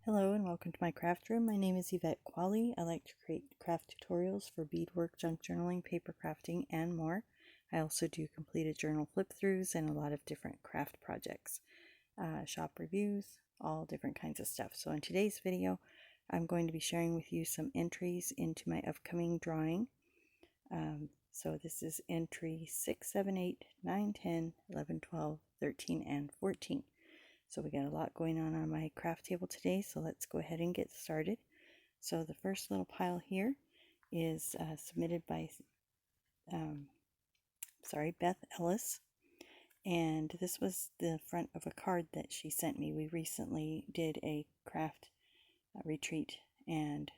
Hello and welcome to my craft room. My name is Yvette Quale. I like to create craft tutorials for beadwork, junk journaling, paper crafting, and more. I also do completed journal flip-throughs and a lot of different craft projects, shop reviews, all different kinds of stuff. So in today's video, I'm going to be sharing with you some entries into my upcoming drawing. So this is entry 6, 7, 8, 9, 10, 11, 12, 13, and 14. So we got a lot going on my craft table today, so let's go ahead and get started. So the first little pile here is submitted by Beth Ellis, and this was the front of a card that she sent me. We recently did a craft retreat, and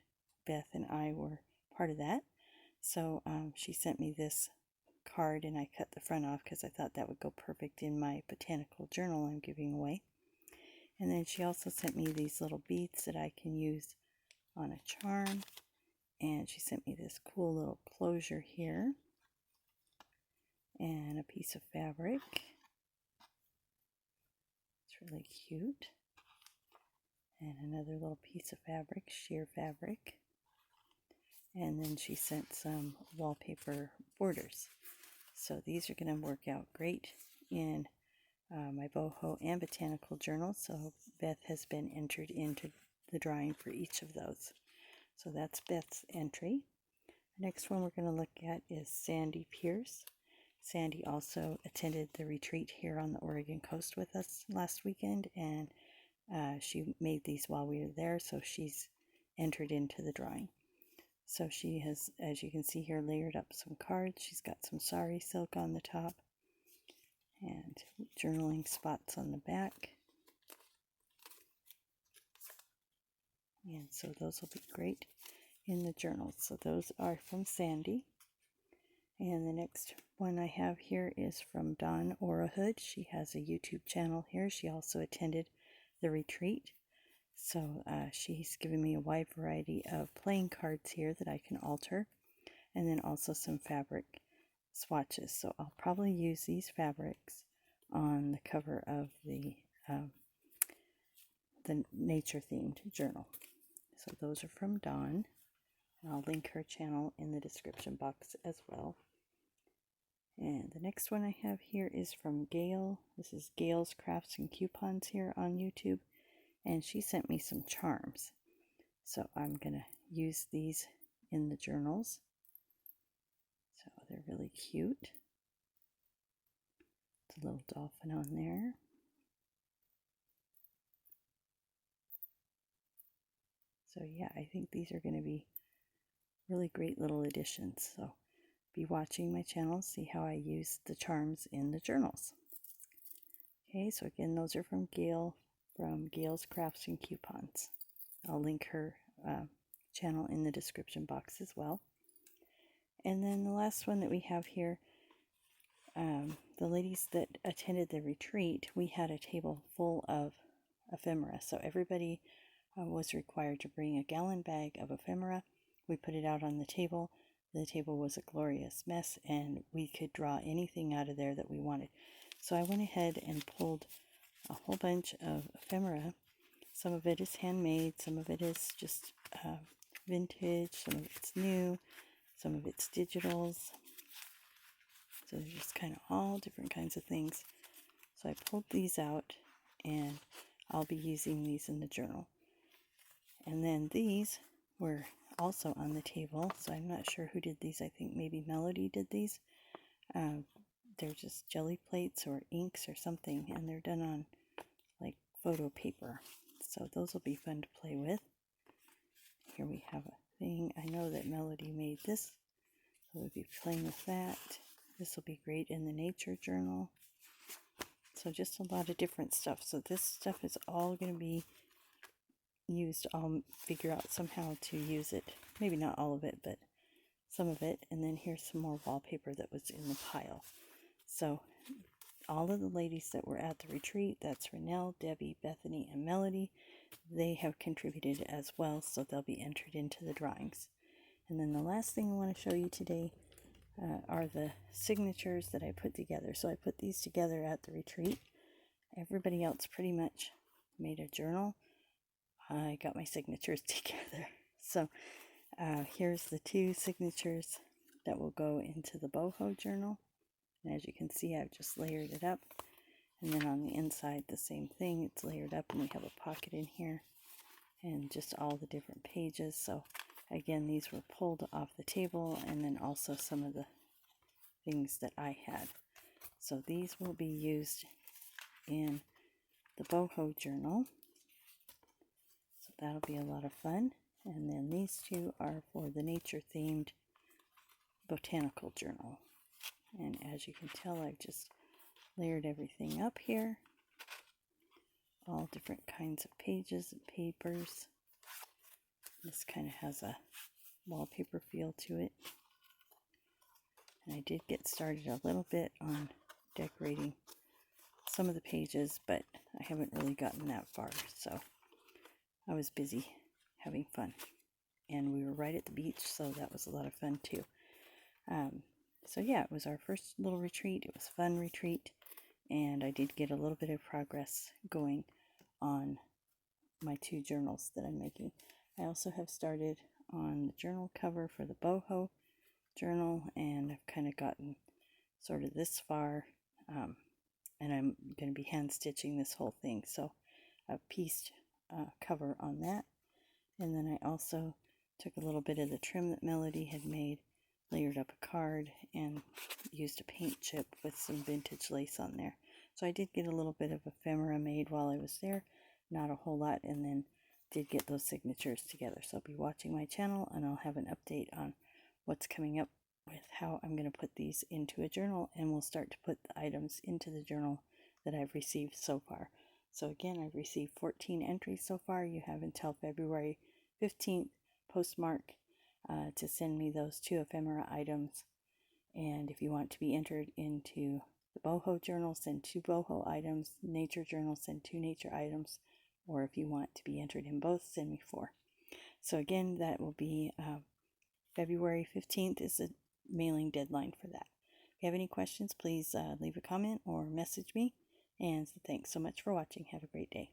Beth and I were part of that. So she sent me this card, and I cut the front off because I thought that would go perfect in my botanical journal I'm giving away. And then she also sent me these little beads that I can use on a charm. And she sent me this cool little closure here. And a piece of fabric. It's really cute. And another little piece of fabric, sheer fabric. And then she sent some wallpaper borders. So these are going to work out great in my boho and botanical journal, so Beth has been entered into the drawing for each of those. So that's Beth's entry. The next one we're going to look at is Sandi Pierce. Sandi also attended the retreat here on the Oregon coast with us last weekend, and she made these while we were there, so she's entered into the drawing. So she has, as you can see here, layered up some cards. She's got some sari silk on the top and journaling spots on the back. And so those will be great in the journals. So those are from Sandi. And the next one I have here is from Dawn Orahood. She has a YouTube channel here. She also attended the retreat. So she's given me a wide variety of playing cards here that I can alter. And then also some fabric swatches. So I'll probably use these fabrics on the cover of the nature themed journal. So those are from Dawn, and I'll link her channel in the description box as well. And the next one I have here is from Gail. This is Gail's Crafts and Coupons here on YouTube, and she sent me some charms. So I'm gonna use these in the journals. So they're really cute. It's a little dolphin on there. So yeah, I think these are going to be really great little additions. So be watching my channel, see how I use the charms in the journals. Okay, so again, those are from Gail, from Gail's Crafts and Coupons. I'll link her channel in the description box as well. And then the last one that we have here, the ladies that attended the retreat, we had a table full of ephemera. So everybody was required to bring a gallon bag of ephemera. We put it out on the table. The table was a glorious mess, and we could draw anything out of there that we wanted. So I went ahead and pulled a whole bunch of ephemera. Some of it is handmade, some of it is just vintage, some of it's new, some of it's digitals. So they're just kind of all different kinds of things. So I pulled these out, and I'll be using these in the journal. And then these were also on the table, so I'm not sure who did these. I think maybe Melodi did these. They're just jelly plates or inks or something, and they're done on like photo paper. So those will be fun to play with. Here we have a thing. I know that Melodi made this, so we'll be playing with that. This will be great in the nature journal. So just a lot of different stuff. So this stuff is all going to be used. I'll figure out somehow to use it. Maybe not all of it, but some of it. And then here's some more wallpaper that was in the pile. So all of the ladies that were at the retreat, that's Ranelle, Debbie, Bethany, and Melodi, they have contributed as well, so they'll be entered into the drawings. And then the last thing I want to show you today are the signatures that I put together. So I put these together at the retreat. Everybody else pretty much made a journal. I got my signatures together. So here's the 2 signatures that will go into the boho journal. And as you can see, I've just layered it up. And then on the inside, the same thing. It's layered up, and we have a pocket in here and just all the different pages. So again, these were pulled off the table, and then also some of the things that I had. So these will be used in the boho journal. So that'll be a lot of fun. And then these 2 are for the nature themed botanical journal. And as you can tell, I've just layered everything up here. All different kinds of pages and papers. This kind of has a wallpaper feel to it. And I did get started a little bit on decorating some of the pages, but I haven't really gotten that far. So I was busy having fun. And we were right at the beach, so that was a lot of fun too. So yeah, it was our first little retreat. It was a fun retreat, and I did get a little bit of progress going on my 2 journals that I'm making. I also have started on the journal cover for the boho journal, and I've kind of gotten sort of this far, and I'm going to be hand stitching this whole thing. So a pieced cover on that. And then I also took a little bit of the trim that Melodi had made, layered up a card, and used a paint chip with some vintage lace on there. So I did get a little bit of ephemera made while I was there, not a whole lot, and then did get those signatures together. So I'll be watching my channel, and I'll have an update on what's coming up with how I'm going to put these into a journal, and we'll start to put the items into the journal that I've received so far. So again, I've received 14 entries so far. You have until February 15th, Postmark, to send me those 2 ephemera items. And if you want to be entered into the boho journal, send 2 boho items. Nature journal, send 2 nature items. Or if you want to be entered in both, send me 4. So again, that will be February 15th is the mailing deadline for that. If you have any questions, please leave a comment or message me. And thanks so much for watching. Have a great day.